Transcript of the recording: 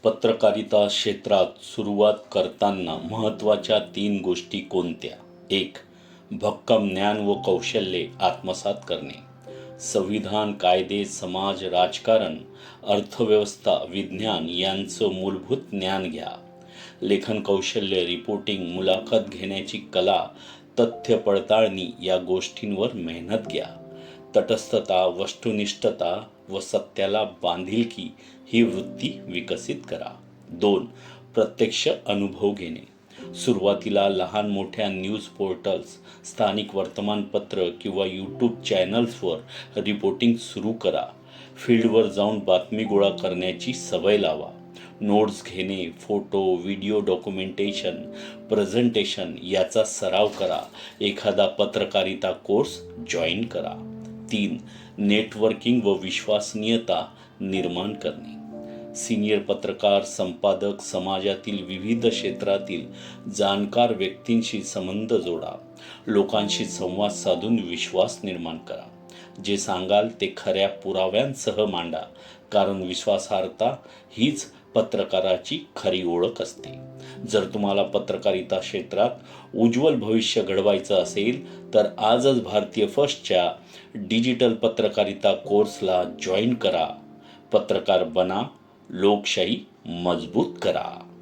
पत्रकारिता क्षेत्रात सुरुवात करताना महत्त्वाच्या 3 गोष्टी कोणत्या? 1. भक्कम ज्ञान व कौशल्ये आत्मसात करणे. संविधान, कायदे, समाज, राजकारण, अर्थव्यवस्था, विज्ञान यांचं मूलभूत ज्ञान घ्या. लेखन कौशल्य, रिपोर्टिंग, मुलाखत घेण्याची कला, तथ्य पडताळणी या गोष्टींवर मेहनत घ्या. तटस्थता, वस्तुनिष्ठता व सत्याला बांधिलकी ही वृत्ती विकसित करा. 2. प्रत्यक्ष अनुभव घेणे. सुरुवातीला लहान मोठ्या न्यूज पोर्टल्स, स्थानिक वर्तमानपत्र किंवा यूट्यूब चॅनल्सवर रिपोर्टिंग सुरू करा. फील्डवर जाऊन बातमी गोळा करण्याची सवय लावा. नोट्स घेणे, फोटो, व्हिडिओ डॉक्युमेंटेशन, प्रेझेंटेशन याचा सराव करा. एखादा पत्रकारिता कोर्स जॉईन करा. 3. नेटवर्किंग व विश्वसनीयता निर्माण करणे. सीनियर पत्रकार, संपादक, समाजातील विविध क्षेत्रातील जाणकार व्यक्तींशी संबंध जोडा. लोकांशी संवाद साधून विश्वास निर्माण करा. जे सांगाल ते खऱ्या पुराव्यांसह मांडा, कारण विश्वासार्हता हीच पत्रकाराची खरी ओळख असते. जर तुम्हाला पत्रकारिता क्षेत्रात उज्ज्वल भविष्य घडवायचं असेल तर आजच भारतीय फर्स्टच्या डिजिटल पत्रकारिता कोर्सला जॉईन करा. पत्रकार बना, लोकशाही मजबूत करा.